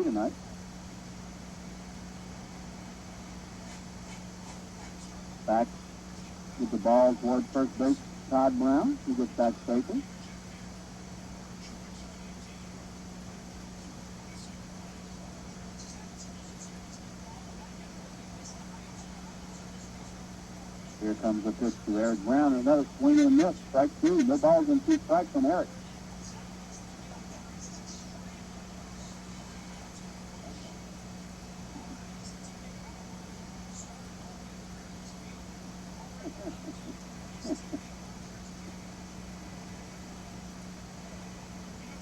tonight. Back with the ball toward first base, Todd Brown. He gets back safely. Here comes the pitch to Eric Brown. Another swing and a miss. Strike two. No balls and 2 strikes from Eric.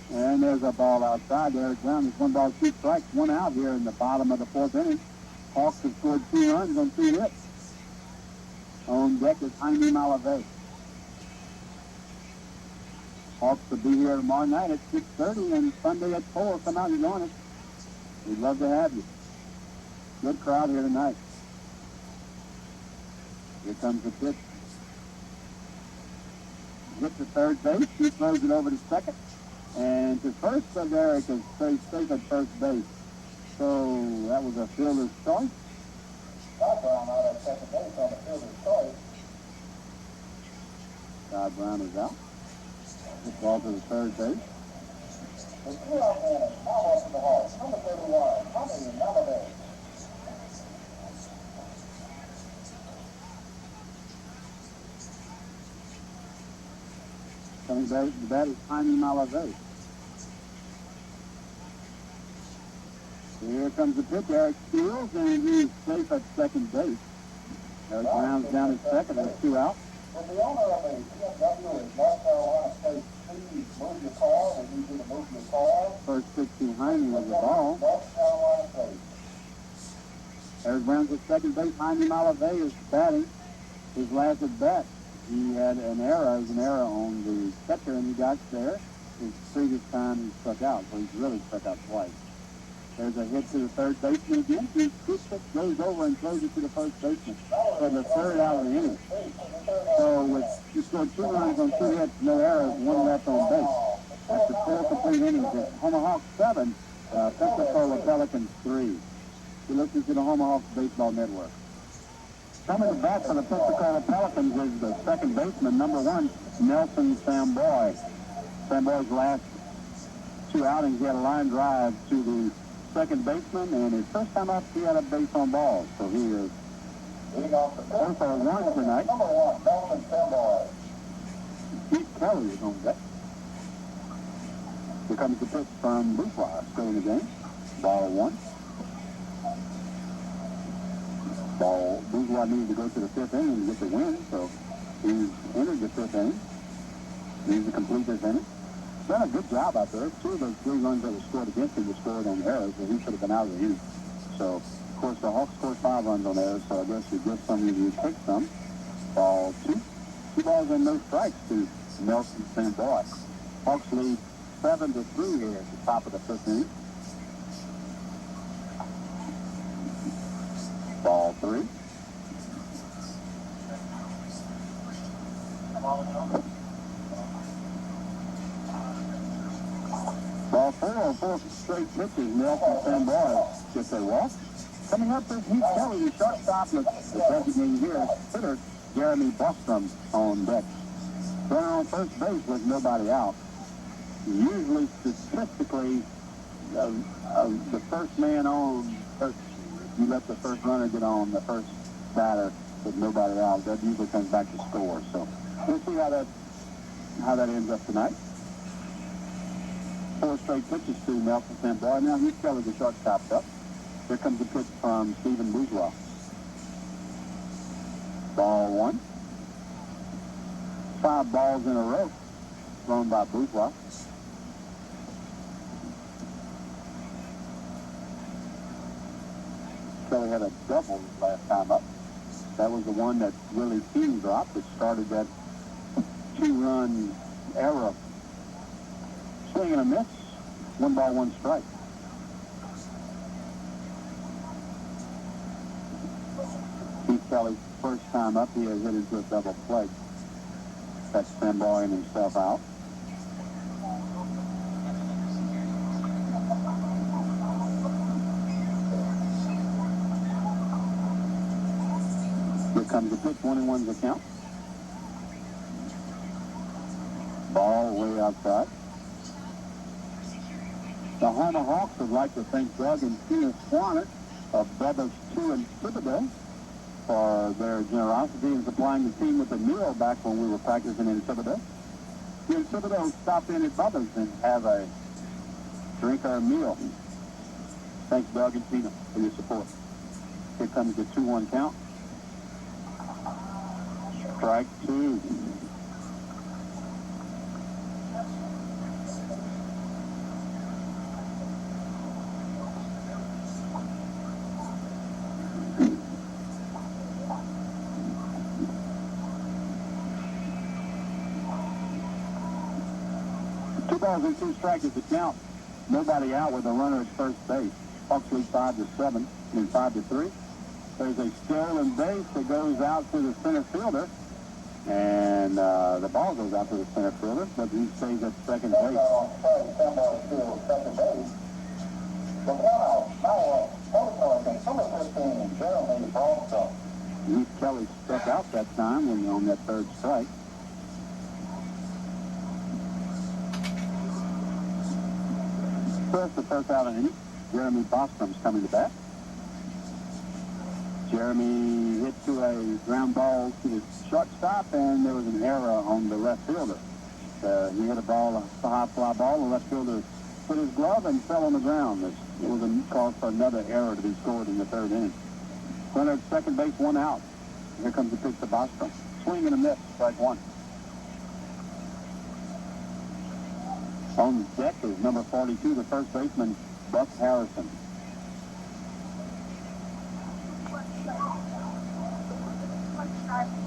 And there's a ball outside. Eric Brown is 1 ball, 2 strikes, 1 out here in the bottom of the 4th inning. Hawks have scored 2 runs on 2 hits. On deck is Jaime Malave. Hawks will be here tomorrow night at 6:30 and Sunday at 4. Come out and join us. We'd love to have you. Good crowd here tonight. Here comes the pitch. Hit to third base. He throws it over to second. And to first, but Eric is very safe at first base. So that was a fielder's choice. Todd Brown out at second base on the fielder's choice. Todd Brown is out. This ball to the third base. The 2-out man is now up to the Hawks. Number 31, Jaime Malave. Coming back to the bat is Jaime Malave. Here comes the pitch. Eric steals, and he's safe at second base. Eric Brown's down at second. That's 2 out. When the owner of a BMW is North Carolina State, please move your car. We need you to move your car. First pitch to Jaime was the ball. North Carolina State. Eric Brown's at second base. Jaime Malave is batting his last at bat. He had an error. It was an error on the catcher, and he got there. His previous time he struck out, so he's really struck out twice. There's a hit to the third baseman again. He goes over and throws it to the first baseman for the 3rd out of the inning. So with you scored 2 runs on 2 hits, no errors, 1 left on base. That's the 4 complete innings. It's Houma Hawks 7, Pensacola Pelicans 3. You listen to the Houma Hawks Baseball Network. Coming to bat for the Pensacola Pelicans is the second baseman, number 1, Nelson Samboy. Samboy's last 2 outings, he had a line drive to the second baseman, and his first time up, he had a base on balls. So he is leading off the first for 1 tonight. Number 1, Nelson Samboy. Keith Kelly is on deck. Here comes the pitch from Bourgeois, still in the game. Ball 1. Ball. Bourgeois needed to go to the 5th inning to get the win, so he's entered the 5th inning. Needs to complete this inning. Done a good job out there. 2 of those 3 runs that were scored against him were scored on errors, so he should have been out of the inning. So, of course, the Hawks scored 5 runs on errors, so I guess you get some of you take some. Ball 2. 2 balls and no strikes to Nelson Samboy. Hawks lead 7-3 here at the top of the 5th inning. Ball 3. Ball 4 on 4 straight pitches. Nelson Samboy gets a walk. Coming up is Heath Kelly, the shortstop, with the designated here hitter Jeremy Bostrom on deck. Runner on first base with nobody out. Usually, statistically, the first man on first, you let the first runner get on the first batter with nobody out. That usually comes back to score. So we'll see how that ends up tonight. 4 straight pitches to Nelson Samboy. Now Heath Kelly, the shortstop, up. Here comes the pitch from Stephen Bourgeois. Ball 1. 5 balls in a row thrown by Bourgeois. Kelly had a double last time up. That was the one that Willie King dropped that started that 2-run era. Swing and a miss. 1 ball, 1 strike. Keith Kelly's first time up, he has hit into a double play. That's Samboy himself out. comes the pitch, 1-1's the count. Ball way outside. The Houma Hawks would like to thank Doug and Tina Swanett of Bubba's 2 in Thibodeau for their generosity in supplying the team with a meal back when we were practicing in Thibodeau. Here in Thibodeau, stop in at Bubba's and have a drink or a meal. Thanks, Doug and Tina, for your support. Here comes the 2-1 count. Strike 2. Two balls and 2 strikes at the count. Nobody out with a runner at first base. Hawks lead 5-7, and 5-3. There's a stolen base that goes out to the center fielder, and the ball goes out to the center fielder, but he stays at second base. Heath Kelly struck out that time when on that third strike. First, the first out of the inning, Jeremy Bostrom's coming to bat. Jeremy hit to a ground ball to the shortstop, and there was an error on the left fielder. He hit a high fly ball. The left fielder put his glove and fell on the ground. It was a cause for another error to be scored in the third inning. Runner at second base, 1 out. Here comes the pitch to Bostrom. Swing and a miss, strike 1. On deck is number 42, the first baseman, Buck Harrison.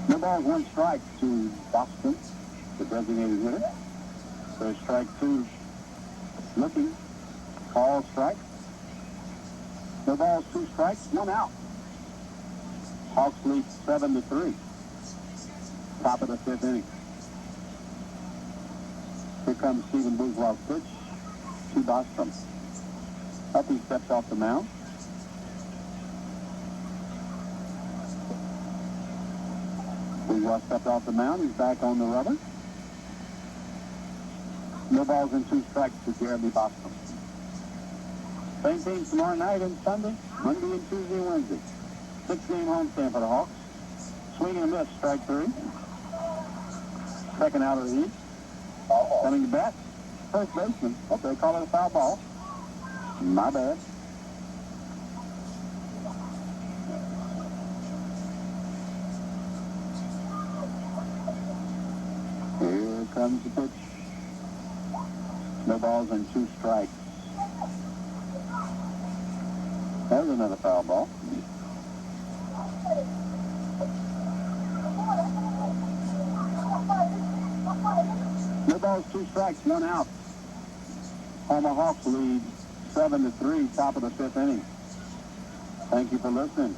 No balls, 1 strike to Boston, the designated hitter. There's strike 2 looking. Call strike. No balls, 2 strikes, 1 out. Hawks lead 7-3. Top of the 5th inning. Here comes Stephen Bourgeois' pitch to Bostrom. Up he steps off the mound. Bourgeois stepped off the mound. He's back on the rubber. No balls and 2 strikes to Jeremy Bostrom. Same team tomorrow night and Sunday, Monday and Tuesday and Wednesday. 6-game homestand for the Hawks. Swing and a miss, strike 3. Second out of the inning. Coming to bat, first baseman. Okay, call it a foul ball. My bad. Here comes the pitch. No balls and 2 strikes. There's another foul ball. No balls, 2 strikes, 1 out. Houma Hawks lead 7-3, top of the 5th inning. Thank you for listening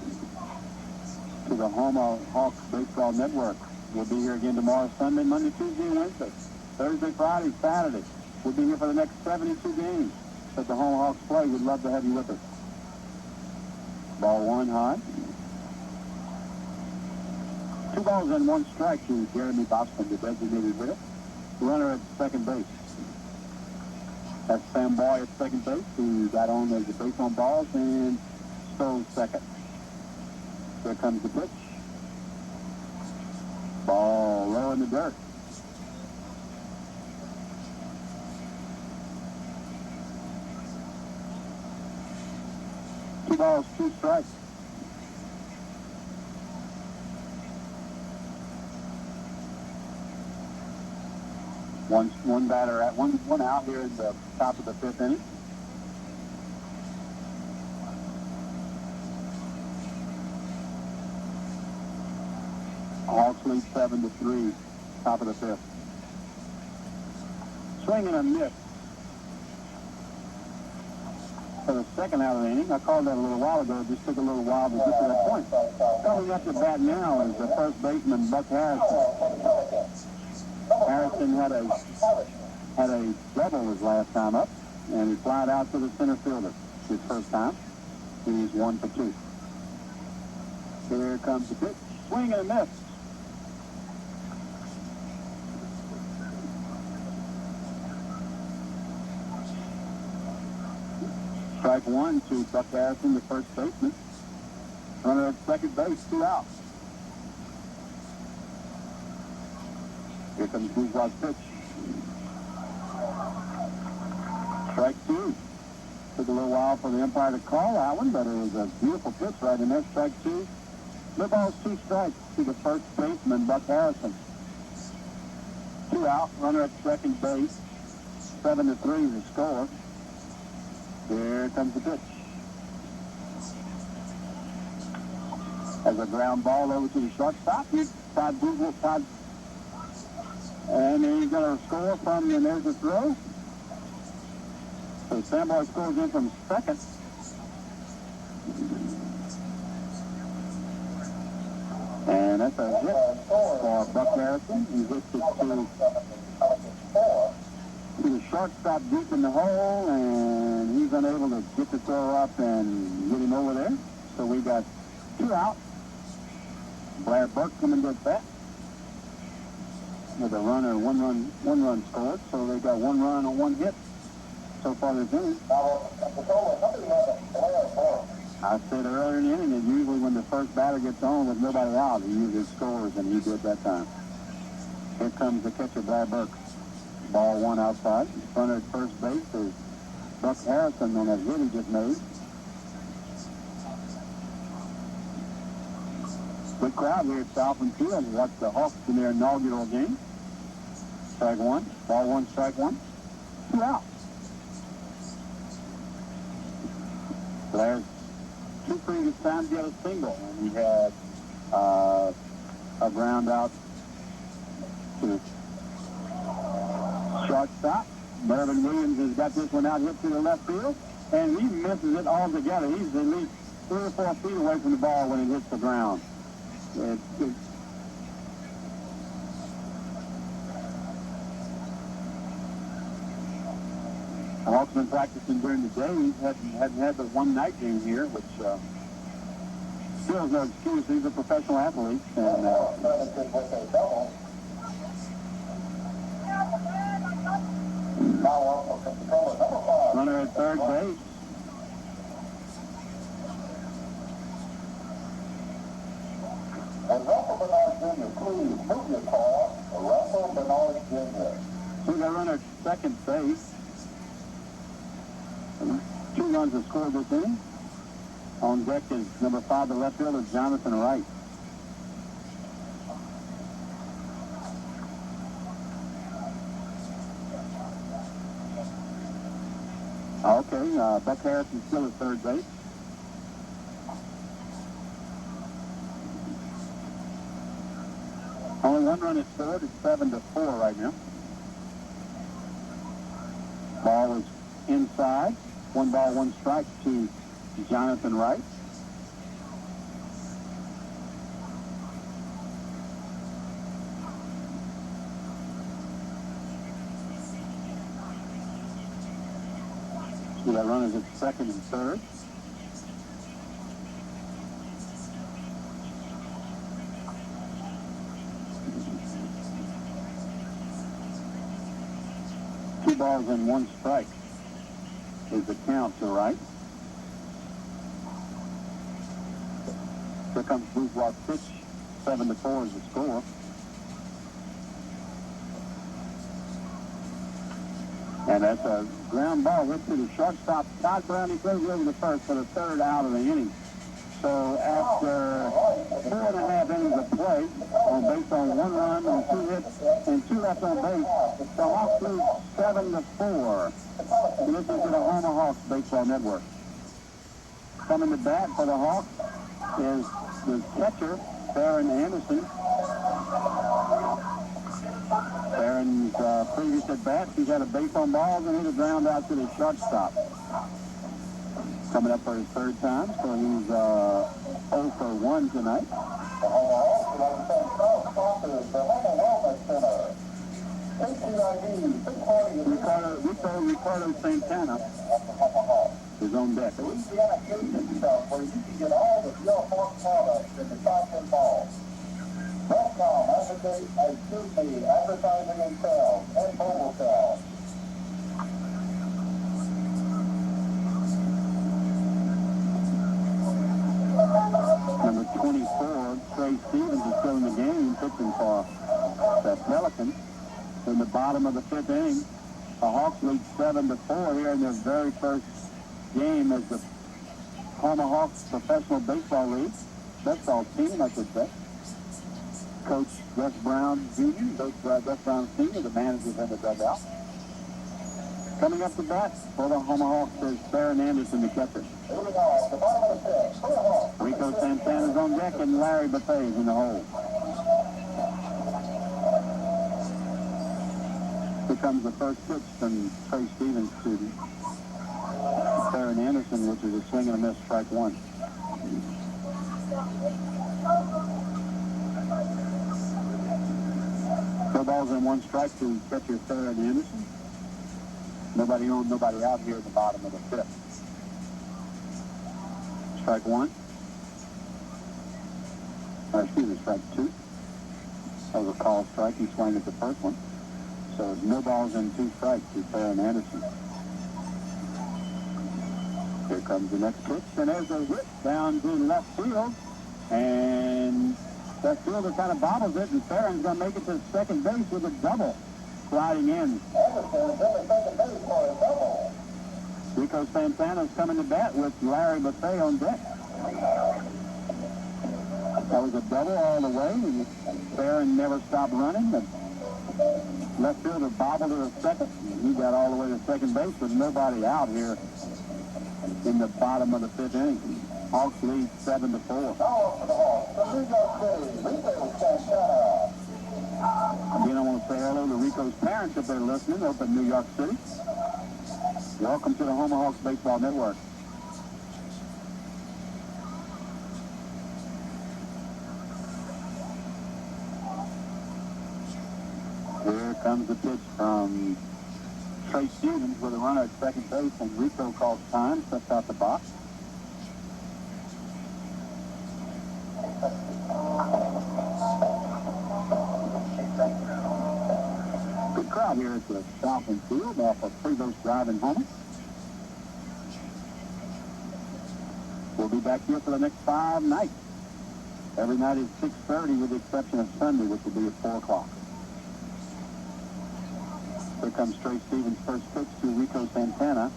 to the Houma Hawks Baseball Network. We'll be here again tomorrow, Sunday, Monday, Tuesday, and Wednesday. Thursday, Friday, Saturday. We'll be here for the next 72 games that the Houma Hawks play. We'd love to have you with us. Ball 1 high. 2 balls and 1 strike to Jeremy Bostrom, the designated hitter. Runner at second base. That's Sam Boy at second base, who got on as a base on balls and stole second. Here comes the pitch. Ball low in the dirt. Two balls, 2 strikes. One batter at one out here at the top of the 5th inning. Hawks lead 7-3, top of the 5th. Swing and a miss for the second out of the inning. I called that a little while ago. It just took a little while to get to that point. Coming up to bat now is the first baseman, Buck Harrison. Harrison had a double his last time up, and he flied out to the center fielder his first time. He's 1 for 2. Here comes the pitch, swing and a miss. Strike one to Buck Harrison, the first baseman. Runner at second base, 2 out. Here comes Bourgeois' pitch. Strike two. Took a little while for the umpire to call that one, but it was a beautiful pitch right in there. Strike two. No balls, 2 strikes to the first baseman, Buck Harrison. 2 out. Runner at second base. 7-3 the score. Here comes the pitch. As a ground ball over to the shortstop. Todd Bourgeois, Todd. And he's going to score from, and there's the throw. So Samboy scores in from second. And that's a hit for Buck Harrison. He hits it to the shortstop deep in the hole, and he's unable to get the throw up and get him over there. So we got 2 out. Blair Burke coming to at bat with a runner, one run scored. So they got 1 run on 1 hit so far this inning. I said earlier in the inning that usually when the first batter gets on with nobody out, he usually scores, and he did that time. Here comes the catcher, Blair Burke. Ball 1 outside. Runner at first base is Buck Harrison on that hit he just made. Good crowd here at Southland Field. Watch the Hawks in their inaugural game. Strike one. Ball 1, strike 1. 2 out. Blair's 2 previous times he had a single, and he had a ground out to the shortstop. Mervyn Williams has got this one out, hit to the left field, and he misses it altogether. He's at least 3 or 4 feet away from the ball when it hits the ground. The Hawks been practicing during the day. He hadn't had but 1 night game here, which still is no excuse. He's a professional athlete. And runner at third base. Russell Bernard Jr., please move your car. Russell Bernard Jr. So we got a runner at second base. 2 runs have scored this inning. On deck is number 5, the left fielder, Jonathan Wright. Okay, Buck Harrison still at third base. Only 1 run is scored. It's 7-4 right now. Ball is inside. 1 ball, 1 strike to Jonathan Wright. So that runners at second and third. Two balls and 1 strike is the count to Wright. Here comes Bourgeois' pitch. 7-4 is the score. And that's a ground ball hit to the shortstop. Todd Brown, he goes over the first for the 3rd out of the inning. So after 4.5 innings of play, on base on 1 run, on 2 hits, and 2 left on base, the Hawks lose 7-4. This is the Houma Hawks Baseball Network. Coming to bat for the Hawks is the catcher, Farron Anderson. Farron's previous at bat, he's had a base on balls and hit a ground out to the shortstop. Coming up for his 3rd time, so he's 0 for 1 tonight. Ricardo Santana is on deck. Louisiana Gate Stuff, where you can get all the real Hawk products in the top 10 balls. Netcom advocate as Disney advertising and sales and mobile sales. Number 24, Trey Stevens is still in the game, pitching for the Pelicans. In the bottom of the fifth inning, the Hawks lead 7-4 here in their very first game as the Houma Hawks Professional Baseball League. Baseball team, I should say. Coach Gus Brown Jr., Coach Gus Brown Sr., the manager's in the dugout. Coming up to bat for the Houma Hawks is Baron Anderson, the catcher. Rico Santana's on deck and Larry Buffet's in the hole. Here comes the first pitch from Trey Stevens to Baron Anderson, which is a swing and a miss, strike one. No balls and one strike to catcher Baron Anderson. Nobody on, nobody out here at the bottom of the fifth. Strike one. Excuse me, strike two. That was a call strike. He swung at the first one. So no balls and two strikes to Baron Anderson. Here comes the next pitch, and there's a hit down to left field. And left fielder kind of bobbles it, and Barron's going to make it to second base with a double. Sliding in. Rico Santana's coming to bat with Larry Buffet on deck. That was a double all the way, and Barron never stopped running. The left fielder bobbled to the second. He got all the way to second base with nobody out here in the bottom of the fifth inning. Hawks lead 7-4. Again, I want to say hello to Rico's parents if they're listening up in New York City. Welcome to the Houma Hawks Baseball Network. Here comes the pitch from Trey Stevens with a runner at second base, and Rico calls time, steps out the box. Good crowd here at the Southland Field off of Freedo's Drive in Houma. We'll be back here for the next 5 nights. Every night is 6:30 with the exception of Sunday, which will be at 4 o'clock. Here comes Trey Stevens' first pitch to Rico Santana.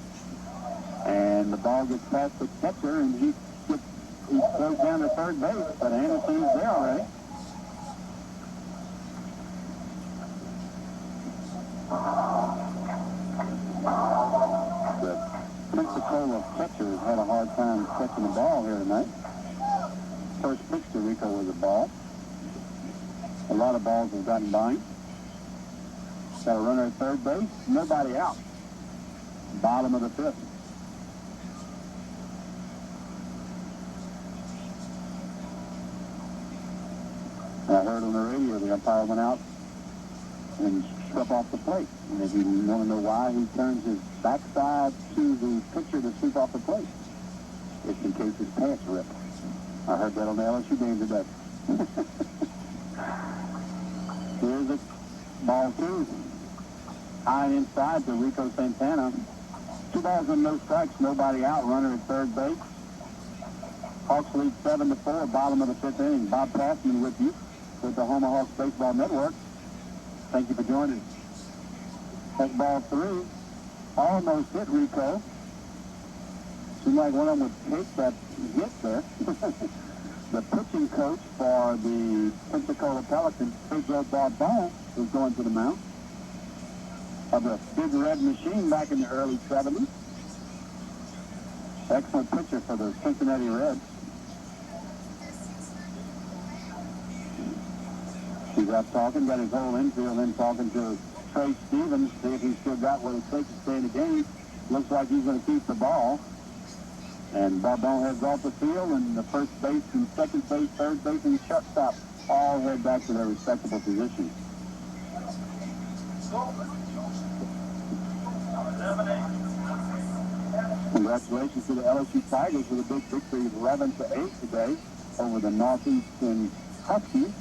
And the ball gets past the catcher, and he throws down to third base, but Anderson is there already. The Pensacola catcher has had a hard time catching the ball here tonight. First pitch to Rico was a ball. A lot of balls have gotten by him. Got a runner at third base, nobody out. Bottom of the fifth. I heard on the radio the umpire went out and struck off the plate. And if you want to know why, he turns his backside to the pitcher to sweep off the plate. It's in case his pants rip. I heard that on the LSU game today. Here's a ball two. High and inside to Rico Santana. 2 balls and no strikes, nobody out. Runner at third base. Hawks lead 7-4, bottom of the fifth inning. Bob Passman with you with the Houma Hawks Baseball Network. Thank you for joining us. That's ball three. Almost hit Rico. Seemed like one of them would take that hit there. The pitching coach for the Pensacola Pelicans, Pedro Bob, was going to the mound. Of the big red machine back in the early 70s. Excellent pitcher for the Cincinnati Reds. He's out talking, got his whole infield in talking to Trey Stevens, see if he's still got what it takes to stay in the game. Looks like he's going to keep the ball. And Barbon heads off the field, and the first base and second base, third base, and shortstop all head back to their respectable positions. Congratulations to the LSU Tigers with a big victory, 11-8 today over the Northeastern Huskies.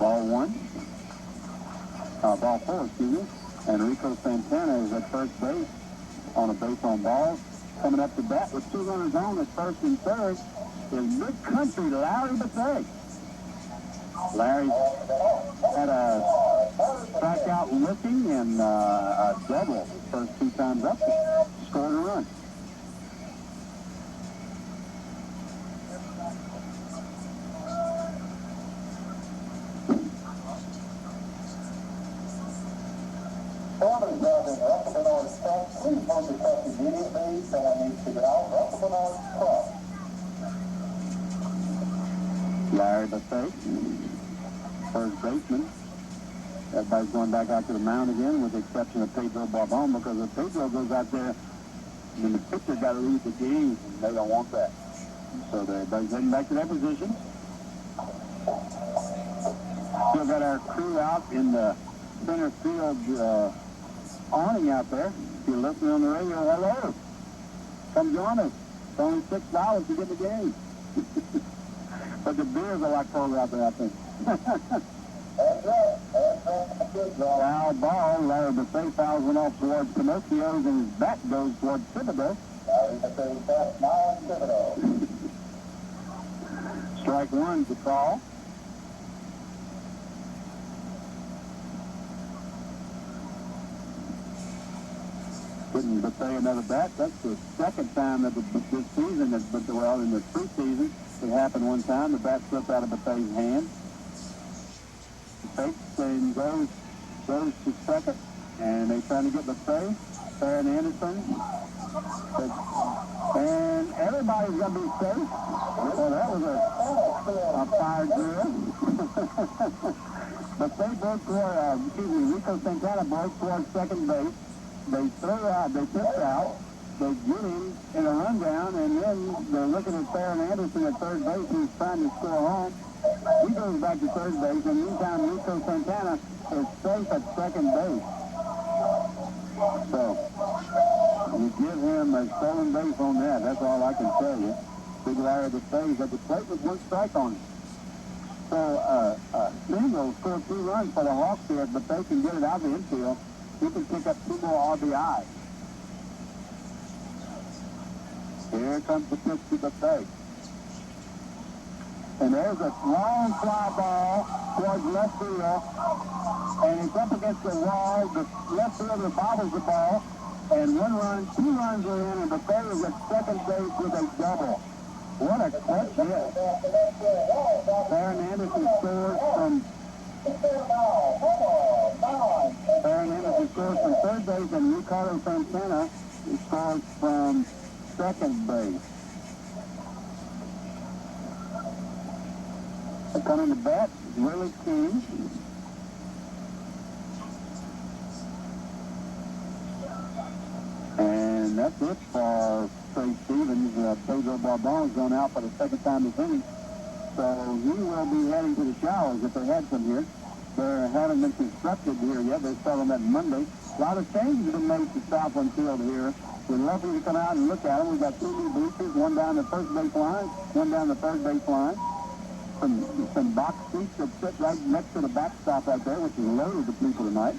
Ball four, excuse me. And Rico Santana is at first base on a base on balls. Coming up to bat with 2 runners on at first and third is Big Country Larry Buffet. Larry had a strikeout looking and a double first 2 times up. Scored a run. Order driving Russell Bernard's truck. Please move the truck immediately. Someone needs to get out. Russell Bernard's truck. Larry Buffet, first baseman. Everybody's going back out to the mound again with the exception of Pedro Barbon, because if Pedro goes out there, then the pitcher's got to leave the game, and they don't want that. So everybody's heading back to their position. Still got our crew out in the center field awning out there. If you're listening on the radio, hello. Come join us. It's only $6 to get the game. But the beers are like cold out there, I think. Foul ball. Larry Buffet fouls one off towards Pinocchio's, and his bat goes towards Thibodeau. Strike one to call. Couldn't Buffet another bat. That's the second time that this season, well, in the preseason, it happened one time. The bat slipped out of Buffet's hand. Fakes and goes to second, and they're trying to get Buffet. Farron Anderson. And everybody's going to be safe. Well, that was a fire drill. Buffet broke toward, Rico Santana broke towards second base. They throw out, they pitch out, they get him in a rundown, and then they're looking at Farron Anderson at third base, who's trying to score home. He goes back to third base, and meantime, Rico Santana is safe at second base. So, you give him a stolen base on that. That's all I can tell you. Big Larry Buffet at the plate with 1 strike on him. So, Single scored 2 runs for the Hawks here, but they can get it out of the infield. He can pick up 2 more RBIs. Here comes the pitch to Buffet. And there's a long fly ball towards left field. And it's up against the wall. The left fielder bobbles the ball. And 2 runs are in, and Buffet is at second base with a double. What a clutch hit. Farron Anderson scores from third base, and Ricardo Santana scores from second base. Coming to bat, Willie King. And that's it for Trey Stevens. Pedro Barbon's gone out for the second time this inning. So he will be heading to the showers if they had some here. They haven't been constructed here yet. They're starting that Monday. A lot of changes have been made to Southland Field here. We'd love for you to come out and look at them. We've got 2 new bleachers, one down the first base line, one down the third base line. Some box seats that sit right next to the backstop right there, which is loaded with people tonight.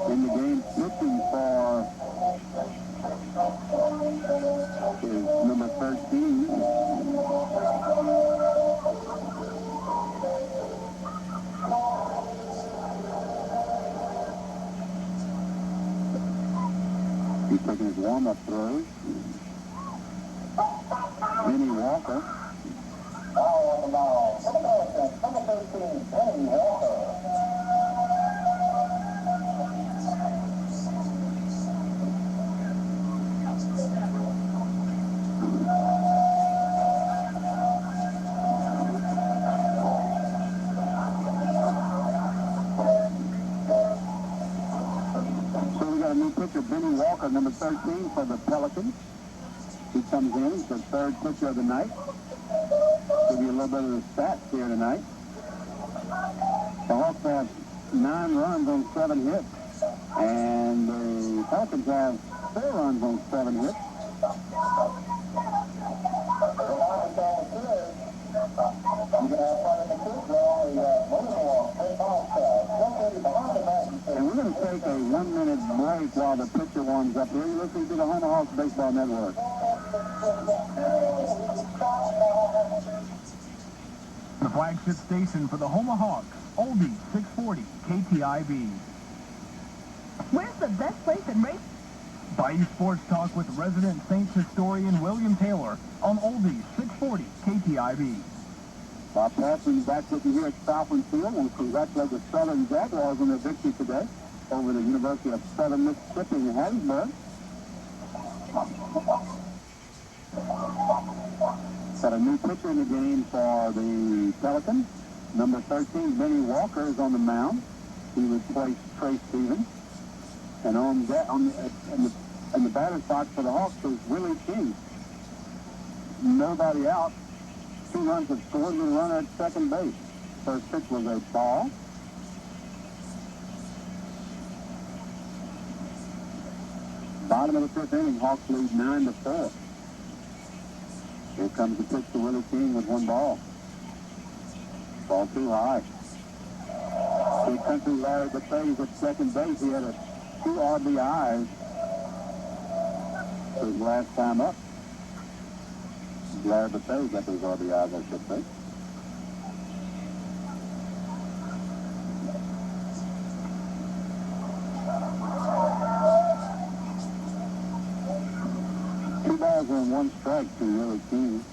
In the game, pitching for is number 13. He's taking his warm-up throws. Benny Walker. Number 13, Benny Walker. Benny Walker, number 13 for the Pelicans. He comes in. He's the third pitcher of the night. Give you a little bit of the stats here tonight. The Hawks have 9 runs on 7 hits. And the Falcons have 4 runs on 7 hits. And we're going to take a 1-minute break while the pitcher warms up here. You're listening to the Houma Hawks Baseball Network. The flagship station for the Houma Hawks, Oldies 640 KTIB. Where's the best place in race? Bayou Sports Talk with resident Saints historian William Taylor on Oldies 640 KTIB. Bob Passman back with you here at Southland Field, and congratulate the Southern Jaguars on their victory today over the University of Southern Mississippi in Hattiesburg. Got a new pitcher in the game for the Pelicans. Number 13, Benny Walker, is on the mound. He replaced Trey Stevens. And on that, in the batter's box for the Hawks is Willie King. Nobody out. 2 runs have scored with a runner at second base. First pitch was a ball. Bottom of the 5th inning, Hawks lead 9-4. Here comes the pitch to Willie King with 1 ball. Ball too high. Big country Larry Buffet's at second base. He had 2 RBIs his last time up. Larry Buffet got those RBIs, I should say. Two balls and 1 strike to Willie King.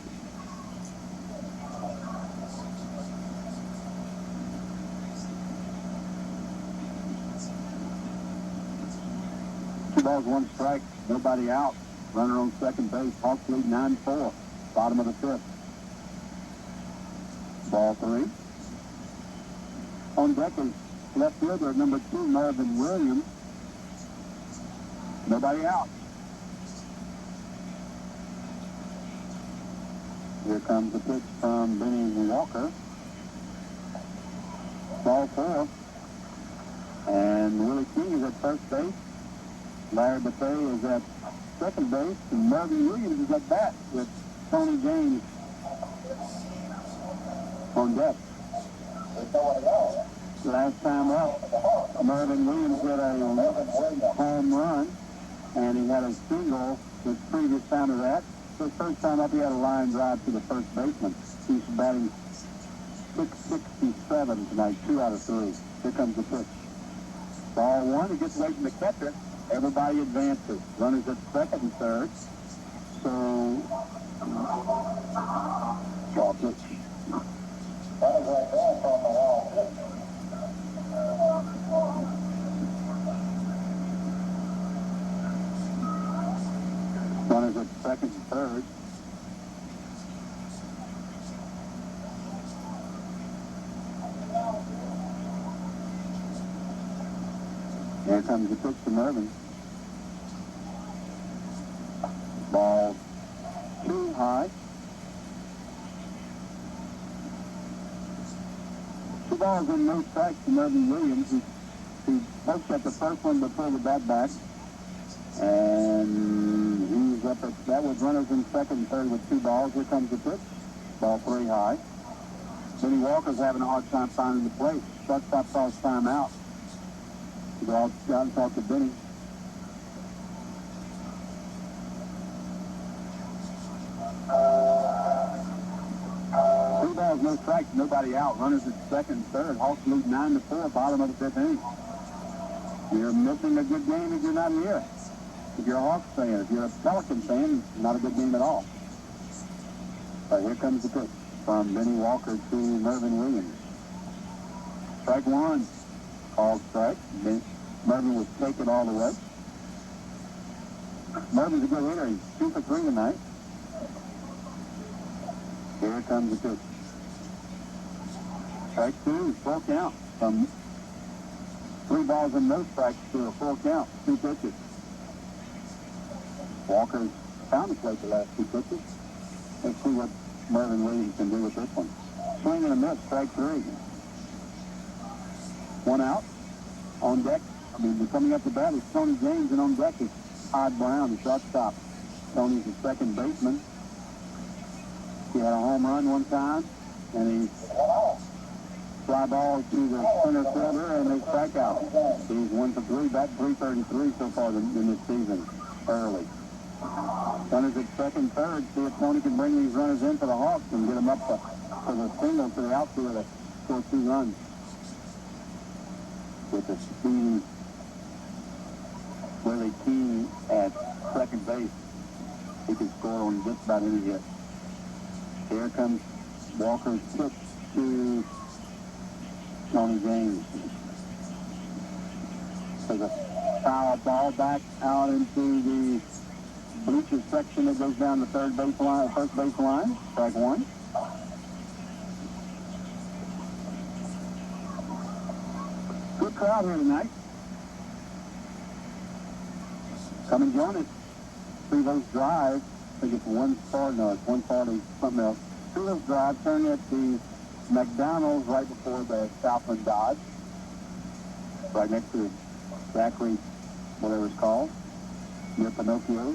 Two balls, 1 strike, nobody out. Runner on second base. Hawks lead 9-4. Bottom of the 5th. Ball 3. On deck is left fielder number 2, Marvin Williams. Nobody out. Here comes the pitch from Benny Walker. Ball 4. And Willie King is at first base. Larry Buffet is at second base. And Marvin Williams is at bat with Tony James on deck. Last time up, Marvin Williams hit a home run, and he had a single the previous time of that. So the first time up, he had a line drive to the first baseman. He's batting .667 tonight, 2 out of 3. Here comes the pitch. Ball 1, he gets away from the catcher. Everybody advances. Runners at second and third. So, ball pitch. That is right there from the wall pitch. Runners at second and third. Here comes the pitch to Mervin. Ball too high. 2 balls and no strikes to Mervin Williams. He poked at the first one before the bat back. And he's up at, that was runners in second and third with 2 balls. Here comes the pitch. Ball 3 high. Benny Walker's having a hard time finding the plate. Shortstop calls timeout. Go out and talk to Benny. 3 balls, no strikes, nobody out. Runners at second and third. Hawks lead 9-4, bottom of the 5th inning. You're missing a good game if you're not here. If you're a Hawks fan, if you're a Pelican fan, not a good game at all. But here comes the pitch from Benny Walker to Mervin Williams. Strike 1. Called strike. Mervin will take it all the way. Mervin's a good hitter. He's 2 for 3 tonight. Here comes the pitch. Strike 2, full count. From 3 balls and no strikes to a full count. 2 pitches. Walker's found the plate the last 2 pitches. Let's see what Mervin Williams can do with this one. Swing and a miss, strike 3. 1 out. On deck, coming up to bat is Tony James, and on deck is Todd Brown, the shortstop. Tony's the second baseman. He had a home run one time, and he fly ball to the center fielder, and they strike out. He's 1 for 3, bat 333 so far in this season, early. Runners at second, third, see if Tony can bring these runners in for the Hawks and get them up for the single to the outfield to score 2 runs. With the speedy Willie King at second base, he can score on just about any hit. Here comes Walker's pitch to Tony James. There's a foul ball back out into the bleachers section that goes down the third base line, first base line. Strike one. Good crowd here tonight. Come and join us. Three Hills Drive. I think it's 140, no, it's 140 something else. Two Hills Drive, turn at the McDonald's right before the Southland Dodge. Right next to Zachary, whatever it's called, near Pinocchio.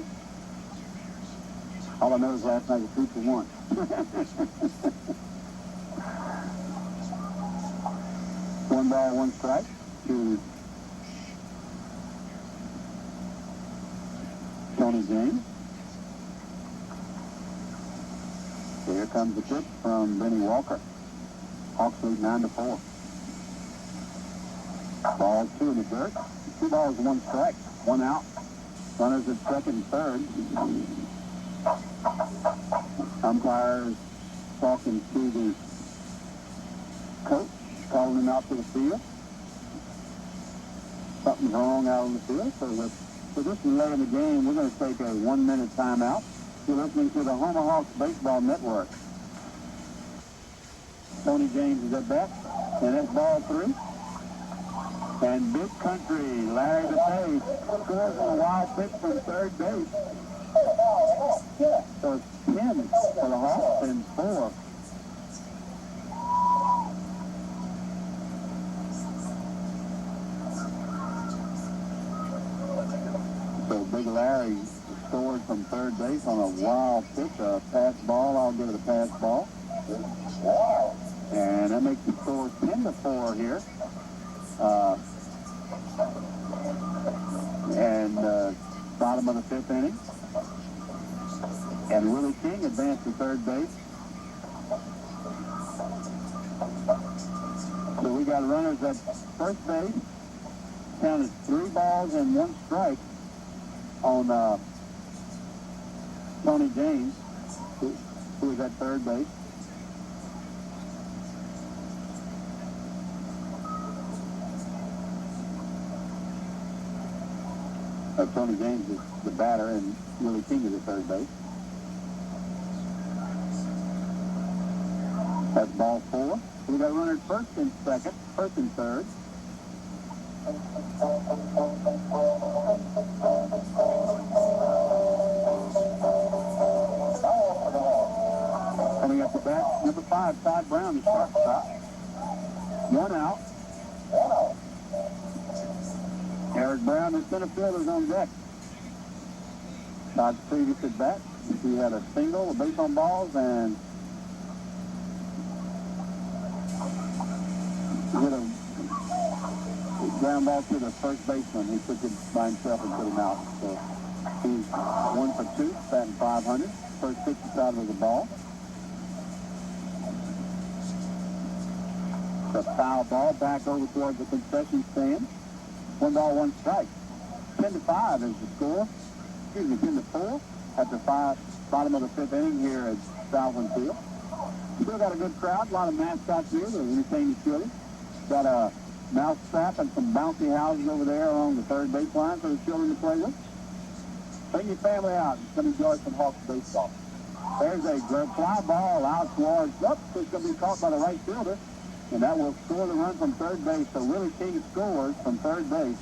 All I know is last night was 2 for 1. One ball, one strike to Tony James. Here comes the pitch from Benny Walker. Hawks lead 9-4. Ball 2 in the dirt. 2 balls, 1 strike. 1 out. Runners at second and third. Umpires talking to the coach, calling him out to the field. Something's wrong out on the field. So this is late in the game. We're going to take a 1-minute timeout. You're listening to the Houma Hawks Baseball Network. Tony James is at bat, and that's ball 3. And Big Country, Larry DePay, scores a wild pitch from third base. So it's 10 for the Hawks and 4. So Big Larry scored from third base on a wild pitch, a pass ball. I'll give it a pass ball. And that makes the score 10-4 here. Bottom of the 5th inning. And Willie King advanced to third base. So we got runners at first base. Counted 3 balls and 1 strike on Tony James, who was at third base. Tony James is the batter, and Willie King is at third base. That's ball 4. We got runners first and second, first and third. Coming up the bat, number 5, Todd Brown, the shortstop. 1 out. Eric Brown, the center fielder, is on deck. Todd's previous at bat, he had a single, a base on balls, and hit a ground ball to the first baseman. He took it by himself and put him out. So he's 1 for 2, batting .500. First pitch inside was a ball. The foul ball back over towards the concession stand. 1 ball, 1 strike. 10-5 is the score. 10-4 at the bottom of the 5th inning here at Southland Field. Still got a good crowd. A lot of mascots here. They're entertaining the children. Got a mouse trap and some bouncy houses over there along the third baseline for the children to play with. Bring your family out and come enjoy some Hawks baseball. There's a fly ball out towards up. It's going to be caught by the right fielder. And that will score the run from third base. So Willie King scores from third base.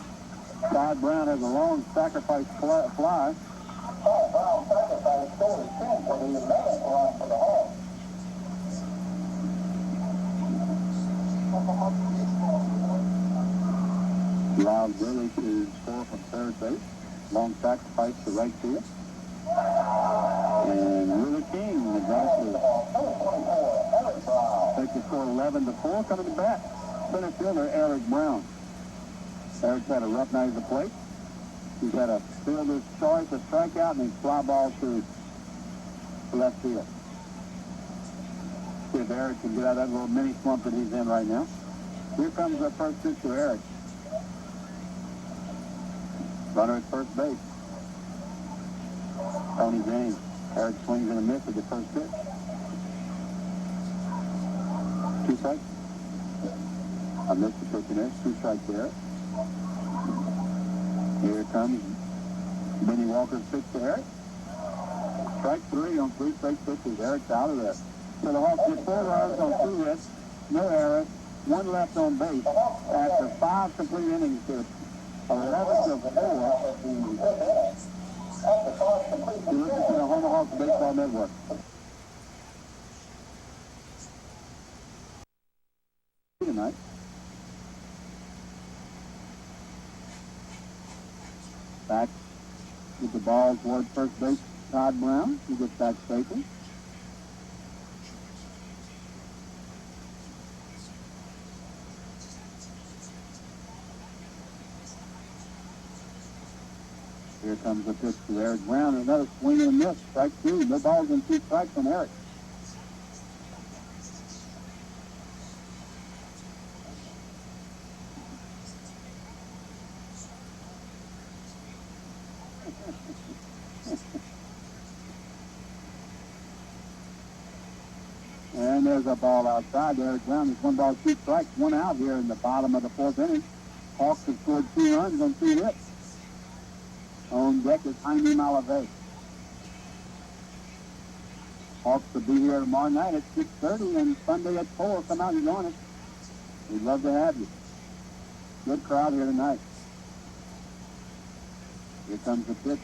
Todd Brown has a long sacrifice fly. Brown sacrifice scores 10 for the 11th run for the Hawks. allowed Billy to score from third base. Long sacrifice to right field. And Willie King advances. Takes the score 11-4. Coming to bat, center fielder Eric Brown. Eric's had a rough night at the plate. He's had a fielder's choice, a strikeout, and a fly ball to left field. See if Eric can get out of that little mini slump that he's in right now. Here comes the first pitch to Eric. Runner at first base. Tony James. Eric swings and a miss at the first pitch. 2 strikes. I missed the pitch in there. 2 strikes there. Here comes Benny Walker's pitch to Eric. Strike 3 on 3 straight pitches. Eric's out of there. So the Hawks get 4 runs on 2 hits, no errors, 1 left on base. After 5 complete innings, to 11-4. You listen to the Houma Hawks Baseball Network. Tonight. Back with the ball toward first base, Todd Brown. He gets back safely. Here comes the pitch to Eric Brown. Another swing and a miss. Strike 2. No balls and 2 strikes from Eric. And there's a ball outside. Eric Brown is 1 ball, 2 strikes, 1 out here in the bottom of the 4th inning. Hawks have scored 2 runs on 2 hits. On deck is Jaime Malave. Hawks will be here tomorrow night at 6:30 and Sunday at 4. Come out and join us. We'd love to have you. Good crowd here tonight. Here comes the pitch.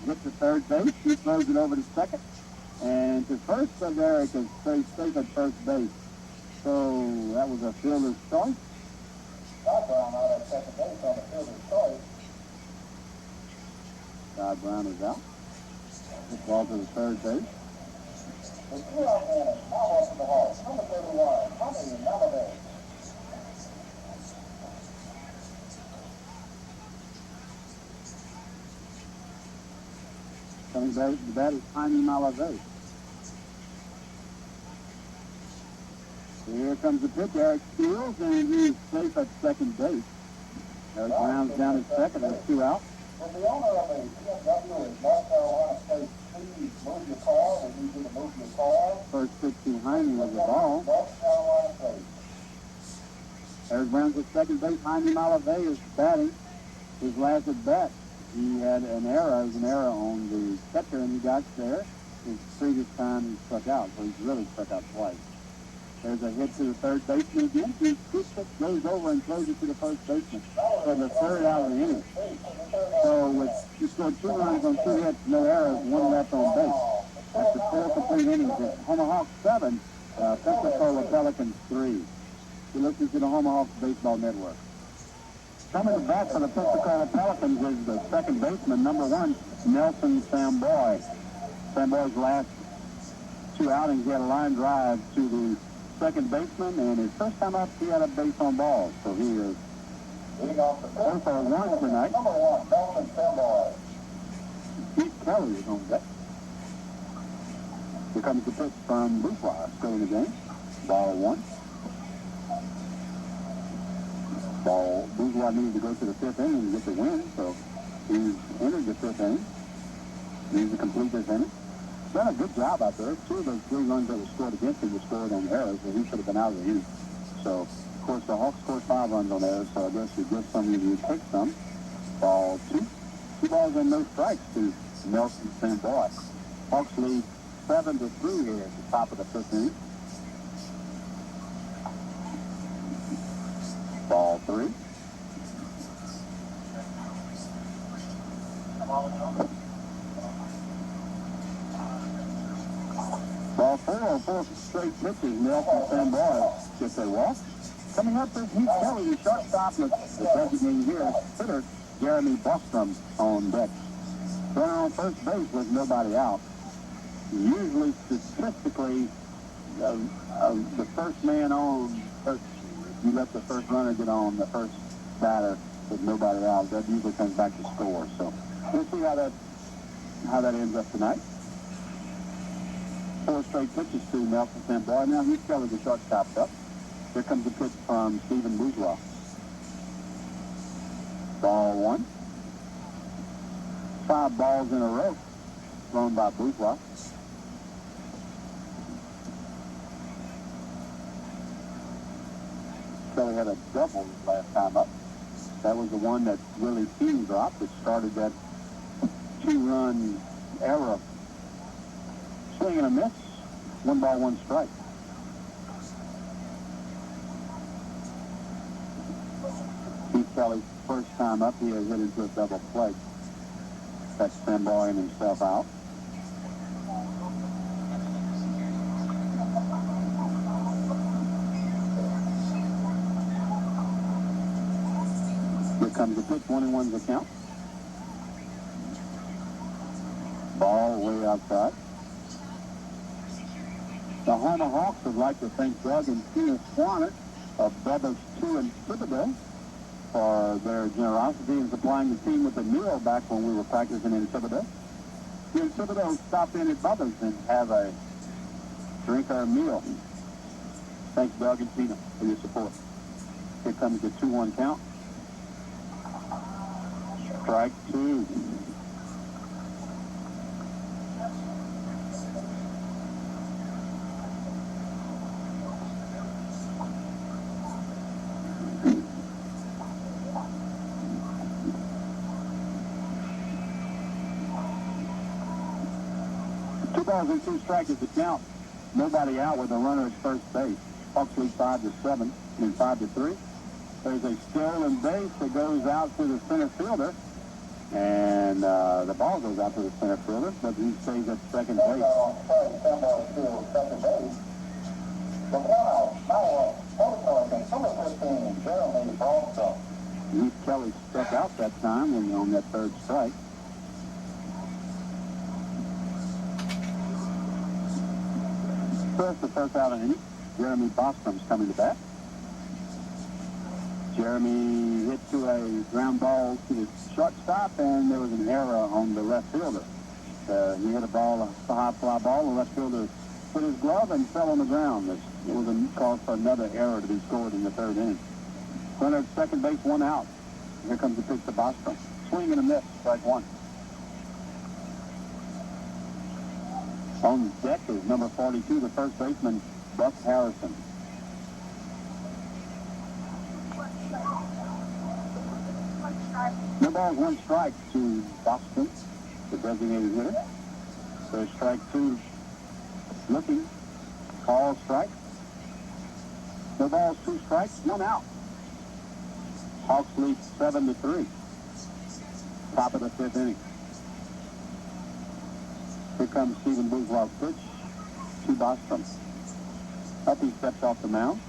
Gets to third base. He throws it over to second. And to first, Eric is very safe at first base. So that was a fielder's choice. Todd Brown out at second base on the fielder's choice. Todd Brown is out. This ball to the third base. The 2-out man is now up in the Hawks. Number 31, Jaime Malave. Coming back to the bat is Jaime Malave. Here comes the pitch. Eric steals, and he's safe at second base. Eric Brown's down at second. There's 2 out. Well, the owner of a BMW is North Carolina State. Please move your car. We need you to move your car. First pitch behind him was the ball. North Carolina State. Eric Brown's at second base. Jaime Malave is batting his last at bat. He had an error. It was an error on the catcher, and he got there. His previous time he struck out, so he's really struck out twice. There's a hit to the third baseman again. He goes over and throws it to the first baseman for the 3rd out of the inning. So he scored 2 runs on 2 hits, no errors, 1 left on base. After 4 complete innings, it's Houma Hawks 7, Pensacola Pelicans 3. You listen to the Houma Hawks Baseball Network. Coming to bat for the Pensacola Pelicans is the second baseman, number 1, Nelson Samboy. Samboy's last 2 outings, he had a line drive to the second baseman, and his first time up, he had a base on ball. So he is Leading off the 4 for 1 tonight. Number 1, Nelson Samboy. Keith Kelly is on deck. Here comes the pitch from Bourgeois, still in the game. Ball 1. Bourgeois needed to go to the 5th inning to get the win, so he's entered the 5th inning. Needs to complete this inning. Done a good job out there. 2 of those 3 runs that were scored against him were scored on errors, so he should have been out of the inning. So, of course, the Hawks scored 5 runs on errors, so I guess you give some of you take some. Ball 2. 2 balls and no strikes to Nelson Samboy. Hawks lead 7-3 here at the top of the 5th inning. Ball 3. Ball 4 on 4 straight pitches. Nelson Samboy gets a walk. Coming up is Heath Kelly, the shortstop with the designated here hitter, Jeremy Bostrom on deck. Runner on first base with nobody out. Usually, statistically, the first man on first, you let the first runner get on the first batter with nobody out. That usually comes back to score. So we'll see how that ends up tonight. 4 straight pitches to Nelson Samboy. Now Heath Kelly, the shortstop, up. Here comes a pitch from Stephen Bourgeois. Ball 1. 5 balls in a row thrown by Bourgeois. Kelly had a double last time up. That was the one that Willie Keene dropped that started that 2-run era. Swing and a miss. 1 ball, 1 strike. Heath Kelly's first time up, he has hit into a double play. That's Samboy and himself out. Here comes the pitch, 1-1's the count. Ball way outside. The Houma Hawks would like to thank Doug and Tina Swanner of Bubba's 2 in Thibodeau for their generosity in supplying the team with a meal back when we were practicing in Thibodeau. Here in Thibodeau, stop in at Bubba's and have a drink or a meal. Thanks, Doug and Tina, for your support. Here comes the 2-1 count. Strike 2. Balls and 2 strikes is the count. Nobody out with a runner at first base. Hawks lead 5-7, and 5-3. There's a stolen base that goes out to the center fielder, and the ball goes out to the center fielder, but he stays at second base. Heath Kelly struck out that time when on that 3rd strike. First, the first out of the inning, Jeremy Bostrom's coming to bat. Jeremy hit to a ground ball to the shortstop, and there was an error on the left fielder. He hit a ball, a high fly ball. The left fielder put his glove and fell on the ground. It was a cause for another error to be scored in the 3rd inning. Runner at second base, 1 out. Here comes the pitch to Bostrom. Swing and a miss, strike 1. On deck is number 42, the first baseman, Buck Harrison. No balls, 1 strike to Bostrom, the designated hitter. So strike 2 looking, call strike. No balls, 2 strikes, 1 out. Hawks lead 7-3. Top of the 5th inning. Here comes Stephen Bourgeois' pitch to Bostrom. Up he steps off the mound.